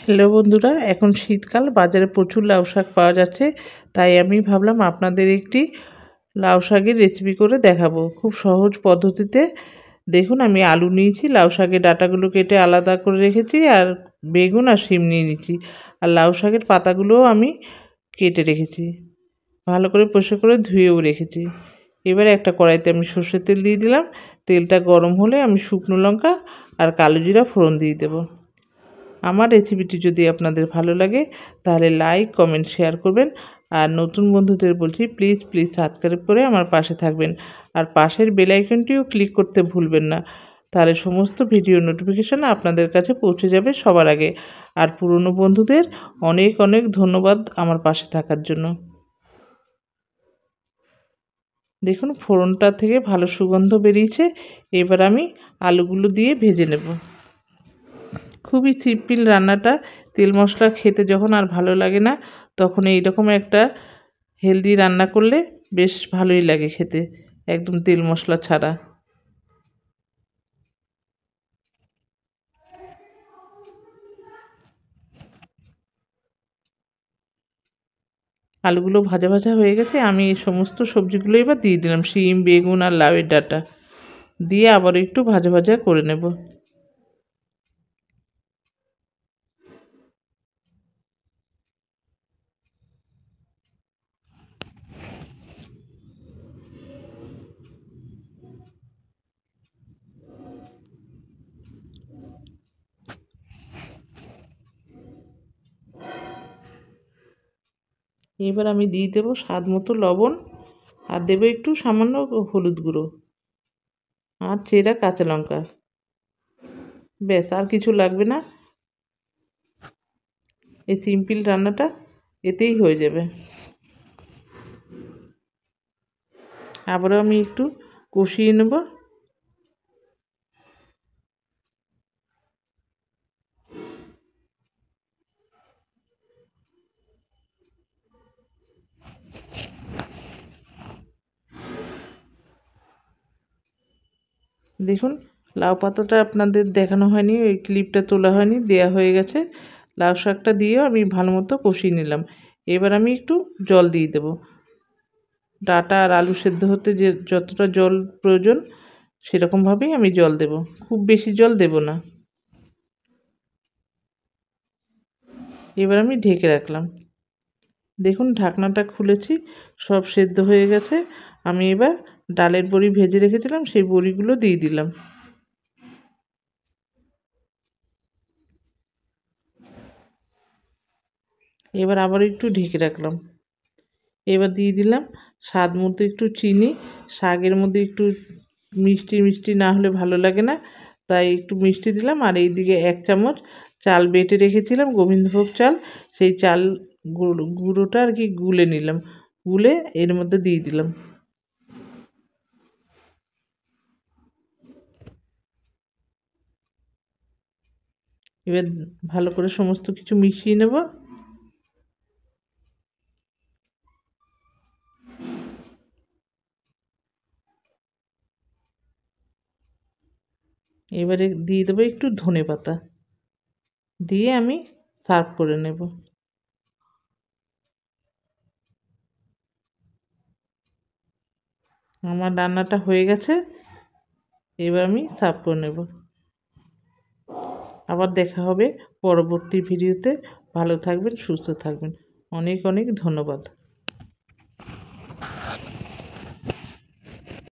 Hello বন্ধুরা, এখন শীতকাল, বাজারে প্রচুর লাউ শাক পাওয়া যাচ্ছে। তাই আমি ভাবলাম আপনাদের একটি লাউ শাকের রেসিপি করে দেখাবো খুব সহজ পদ্ধতিতে। দেখুন, আমি আলু নিয়েছি, লাউ শাকের ডাঁটাগুলো কেটে আলাদা করে রেখেছি, আর বেগুন আর শিম নিয়ে নিচ্ছি। আর লাউ শাকের পাতাগুলোও আমি কেটে রেখেছি, ভালো করে পরিষ্কার করে ধুয়েও রেখেছি। এবারে একটা কড়াইতে আমি সর্ষের তেল দিয়ে দিলাম। তেলটা গরম হলে আমি শুকনো লঙ্কা আর কালো জিরা ফোড়ন দিয়ে দেবো। আমার রেসিপিটি যদি আপনাদের ভালো লাগে তাহলে লাইক, কমেন্ট, শেয়ার করবেন। আর নতুন বন্ধুদের বলছি, প্লিজ সাবস্ক্রাইব করে আমার পাশে থাকবেন। আর পাশের বেল আইকনটিও ক্লিক করতে ভুলবেন না, তাহলে সমস্ত ভিডিও নোটিফিকেশান আপনাদের কাছে পৌঁছে যাবে সবার আগে। আর পুরনো বন্ধুদের অনেক অনেক ধন্যবাদ আমার পাশে থাকার জন্য। দেখুন, ফোড়নটা থেকে ভালো সুগন্ধ বেরিয়েছে। এবার আমি আলুগুলো দিয়ে ভেজে নেব। খুবই সিম্পল রান্নাটা। তেল মশলা খেতে যখন আর ভালো লাগে না, তখন এইরকম একটা হেলদি রান্না করলে বেশ ভালোই লাগে খেতে, একদম তেল মশলা ছাড়া। আলুগুলো ভাজা ভাজা হয়ে গেছে। আমি এই সমস্ত সবজিগুলো এবার দিয়ে দিলাম, শিম, বেগুন আর লাউয়ের ডাঁটা দিয়ে আবার একটু ভাজা ভাজা করে নেব। এবার আমি দিয়ে দেবো স্বাদ মতো লবণ, আর দেবো একটু সামান্য হলুদ গুঁড়ো, আর চেরা কাঁচা লঙ্কা। ব্যাস, আর কিছু লাগবে না। এই সিম্পল রান্নাটা এতেই হয়ে যাবে। আবারও আমি একটু কষিয়ে নেব। দেখুন, লাউ পাতাটা আপনাদের দেখানো হয়নি, ওই ক্লিপটা তোলা হয়নি, দেয়া হয়ে গেছে। লাউ শাকটা দিয়েও আমি ভালো মতো কষিয়ে নিলাম। এবার আমি একটু জল দিয়ে দেব। ডাঁটা আর আলু সেদ্ধ হতে যে যতটা জল প্রয়োজন, সেরকমভাবেই আমি জল দেব, খুব বেশি জল দেব না। এবার আমি ঢেকে রাখলাম। দেখুন, ঢাকনাটা খুলেছি, সব সেদ্ধ হয়ে গেছে। আমি এবার ডালের বড়ি ভেজে রেখেছিলাম, সেই বড়িগুলো দিয়ে দিলাম। এবার আবার একটু ঢেকে রাখলাম। এবার দিয়ে দিলাম স্বাদ মতো একটু চিনি। শাকের মধ্যে একটু মিষ্টি মিষ্টি না হলে ভালো লাগে না, তাই একটু মিষ্টি দিলাম। আর এইদিকে 1 চামচ চাল বেটে রেখেছিলাম, গোবিন্দভোগ চাল, সেই চাল গুঁড়োটা আর কি গুলে নিলাম, গুলে এর মধ্যে দিয়ে দিলাম। এবার ভালো করে সমস্ত কিছু মিশিয়ে নেব। এবারে দিয়ে দেবো একটু ধনেপাতা, দিয়ে আমি সার্ভ করে নেব। আমার রান্নাটা হয়ে গেছে, এবার আমি সার্ভ করে নেব। আবার দেখা হবে পরবর্তী ভিডিওতে। ভালো থাকবেন, সুস্থ থাকবেন। অনেক অনেক ধন্যবাদ।